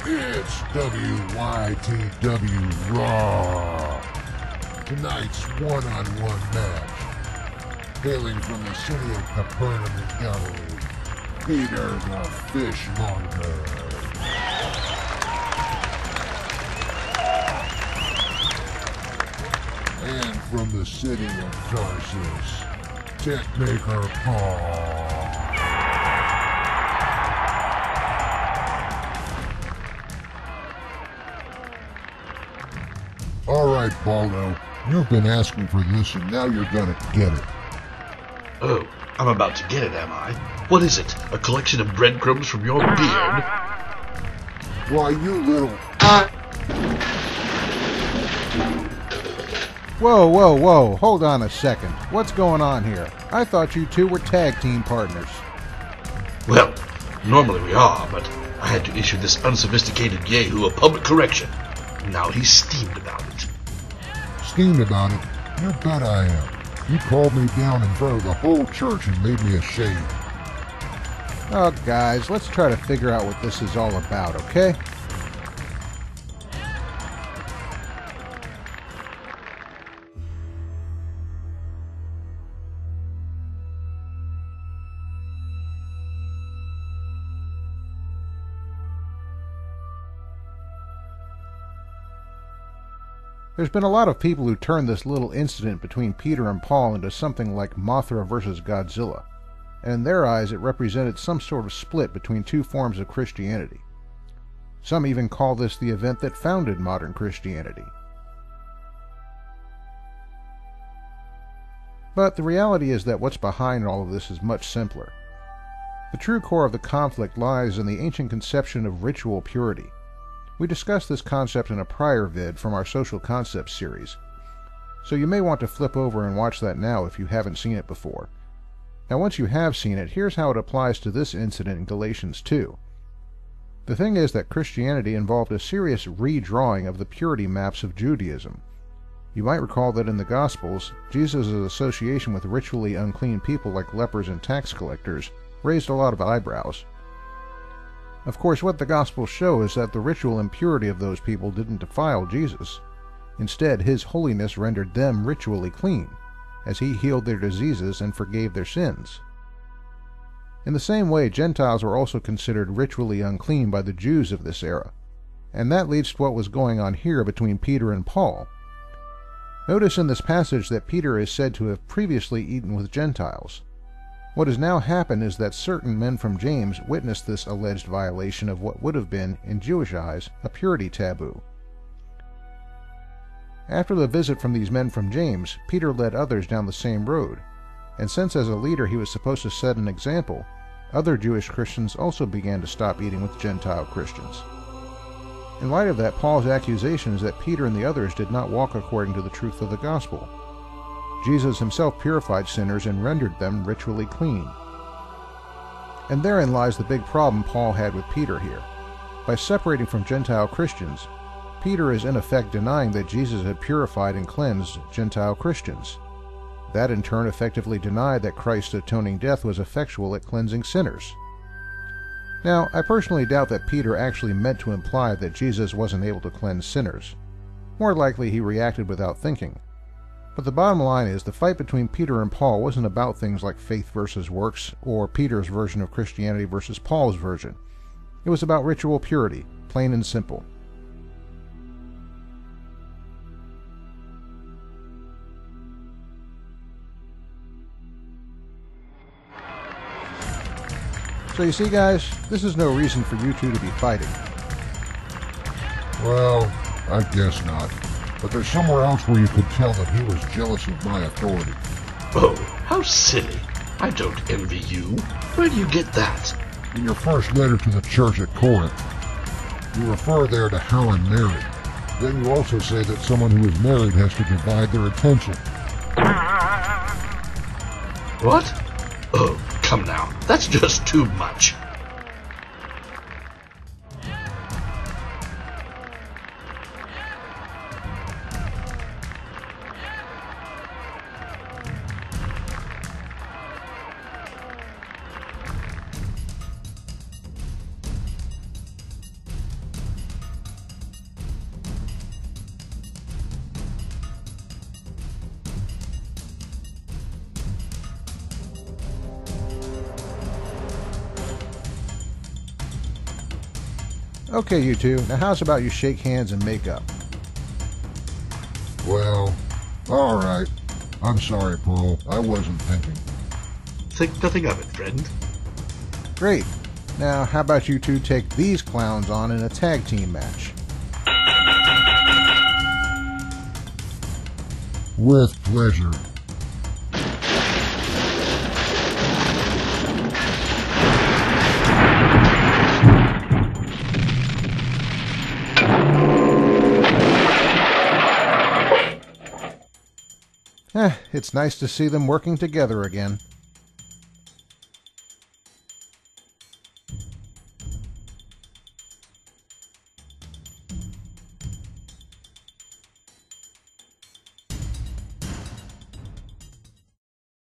It's WYTW Raw. Tonight's one-on-one match. Hailing from the city of Capernaum in Galilee, Peter the Fishmonger. And from the city of Tarsus, Tent Maker Paul. Alright, Baldo, you've been asking for this and now you're gonna get it. Oh, I'm about to get it, am I? What is it? A collection of breadcrumbs from your beard? Why, you little... Whoa, whoa, whoa, hold on a second. What's going on here? I thought you two were tag team partners. Well, normally we are, but I had to issue this unsophisticated yahoo a public correction. Now he's steamed about it. Steamed about it? You bet I am. You called me down in front of the whole church and made me ashamed. Oh, guys, let's try to figure out what this is all about, okay? There's been a lot of people who turned this little incident between Peter and Paul into something like Mothra versus Godzilla, and in their eyes it represented some sort of split between two forms of Christianity. Some even call this the event that founded modern Christianity. But the reality is that what's behind all of this is much simpler. The true core of the conflict lies in the ancient conception of ritual purity. We discussed this concept in a prior vid from our Social Concepts series, so you may want to flip over and watch that now if you haven't seen it before. Now once you have seen it, here's how it applies to this incident in Galatians 2. The thing is that Christianity involved a serious redrawing of the purity maps of Judaism. You might recall that in the Gospels, Jesus' association with ritually unclean people like lepers and tax collectors raised a lot of eyebrows. Of course, what the Gospels show is that the ritual impurity of those people didn't defile Jesus. Instead, his holiness rendered them ritually clean, as he healed their diseases and forgave their sins. In the same way, Gentiles were also considered ritually unclean by the Jews of this era, and that leads to what was going on here between Peter and Paul. Notice in this passage that Peter is said to have previously eaten with Gentiles. What has now happened is that certain men from James witnessed this alleged violation of what would have been, in Jewish eyes, a purity taboo. After the visit from these men from James, Peter led others down the same road, and since as a leader he was supposed to set an example, other Jewish Christians also began to stop eating with Gentile Christians. In light of that, Paul's accusation is that Peter and the others did not walk according to the truth of the gospel. Jesus himself purified sinners and rendered them ritually clean. And therein lies the big problem Paul had with Peter here. By separating from Gentile Christians, Peter is in effect denying that Jesus had purified and cleansed Gentile Christians. That in turn effectively denied that Christ's atoning death was effectual at cleansing sinners. Now, I personally doubt that Peter actually meant to imply that Jesus wasn't able to cleanse sinners. More likely he reacted without thinking. But the bottom line is the fight between Peter and Paul wasn't about things like faith versus works, or Peter's version of Christianity versus Paul's version. It was about ritual purity, plain and simple. So you see, guys, this is no reason for you two to be fighting. Well, I guess not. But there's somewhere else where you could tell that he was jealous of my authority. Oh, how silly. I don't envy you. Where do you get that? In your first letter to the church at Corinth, you refer there to how I'm married. Then you also say that someone who is married has to divide their attention. What? Oh, come now. That's just too much. Okay, you two, now how's about you shake hands and make up? Well, all right. I'm sorry, Paul. I wasn't thinking. Think nothing of it, friend. Great. Now, how about you two take these clowns on in a tag team match? With pleasure. It's nice to see them working together again.